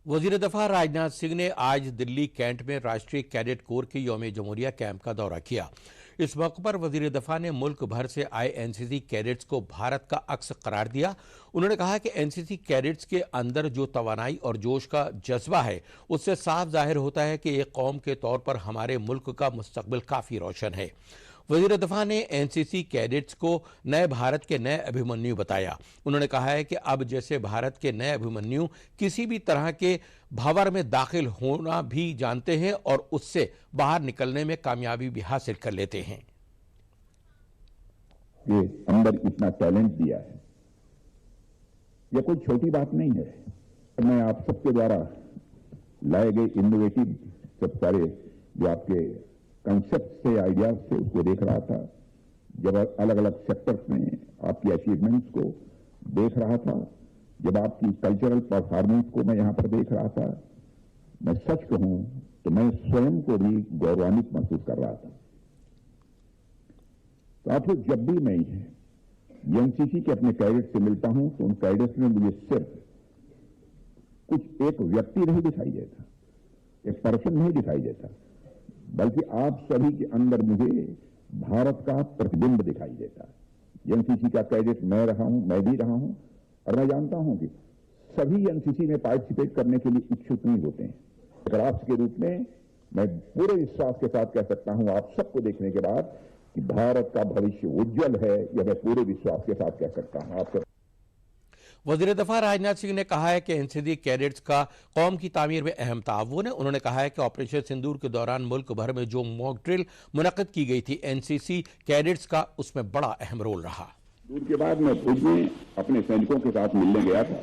वजीर दफा राजनाथ सिंह ने आज दिल्ली कैंट में राष्ट्रीय कैडेट कोर के यौम जमहूरिया कैंप का दौरा किया। इस मौके पर वजीर दफा ने मुल्क भर से आए एनसीसी कैडेट्स को भारत का अक्स करार दिया। उन्होंने कहा कि एनसीसी कैडेट्स के अंदर जो तवानाई और जोश का जज्बा है, उससे साफ जाहिर होता है कि एक कौम के तौर पर हमारे मुल्क का मुस्तकबिल काफी रोशन है। वजीर दफा ने एनसीसी कैडेट्स को नए भारत के नए अभिमन्यु बताया। उन्होंने कहा है कि अब जैसे भारत के नए अभिमन्यु किसी भी तरह के भंवर में दाखिल होना भी जानते हैं और उससे बाहर निकलने में कामयाबी भी हासिल कर लेते हैं। ये अंदर इतना टैलेंट दिया है, यह कोई छोटी बात नहीं है। मैं आप सबके द्वारा लाए गए इनोवेटिव सब सारे जो आपके कंसेप्ट से, आइडियाज से, उसको देख रहा था। जब अलग अलग सेक्टर्स में आपकी अचीवमेंट्स को देख रहा था, जब आपकी कल्चरल परफॉर्मेंस को मैं यहां पर देख रहा था, मैं सच कहूं तो मैं स्वयं को भी गौरवान्वित महसूस कर रहा था। तो आप लोग, जब भी मैं एनसीसी के अपने कैडेट से मिलता हूं तो उन कैडेट्स में मुझे सिर्फ कुछ एक व्यक्ति नहीं दिखाई देता, एक पर्सन नहीं दिखाई देता, बल्कि आप सभी के अंदर मुझे भारत का प्रतिबिंब दिखाई देता है। एनसीसी का कैडेट मैं रहा हूं, मैं भी रहा हूं, और मैं जानता हूं कि सभी एनसीसी में पार्टिसिपेट करने के लिए इच्छुक नहीं होते हैं। एक राष्ट्र के रूप में मैं पूरे विश्वास के साथ कह सकता हूं, आप सबको देखने के बाद, कि भारत का भविष्य उज्जवल है, यह मैं पूरे विश्वास के साथ कह सकता हूं। आप वजीर दफा राजनाथ सिंह ने कहा है कि एनसीसी कैडेट्स का कौम की तामीर में अहम ताउन है। उन्होंने कहा है कि ऑपरेशन सिंदूर के दौरान मुल्क भर में जो मॉक ड्रिल मुनक्किद की गई थी, एनसीसी कैडेट्स का उसमें बड़ा अहम रोल रहा। दूर के बाद मैं भुज में अपने सैनिकों के साथ मिलने गया था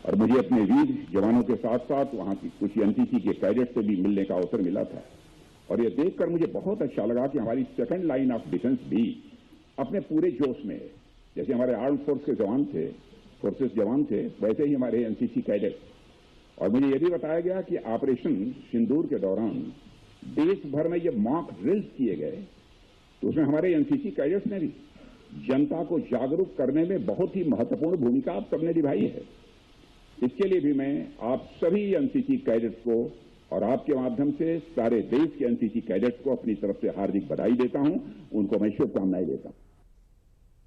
और मुझे अपने वीर जवानों के साथ साथ वहां की कुछ एनसीसी के कैडेट से भी मिलने का अवसर मिला था। और यह देखकर मुझे बहुत अच्छा लगा कि हमारी सेकंड लाइन ऑफ डिफेंस भी अपने पूरे जोश में, जैसे हमारे आर्म फोर्स के जवान थे, फोर्सेस जवान थे, वैसे ही हमारे एनसीसी कैडेट। और मुझे यह भी बताया गया कि ऑपरेशन सिंदूर के दौरान देश भर में ये मॉक ड्रिल्स किए गए, तो उसमें हमारे एनसीसी कैडेट्स ने भी जनता को जागरूक करने में बहुत ही महत्वपूर्ण भूमिका आप सबने निभाई है। इसके लिए भी मैं आप सभी एनसीसी कैडेट्स को और आपके माध्यम से सारे देश के एनसीसी कैडेट्स को अपनी तरफ से हार्दिक बधाई देता हूं, उनको मैं शुभकामनाएं देता हूं।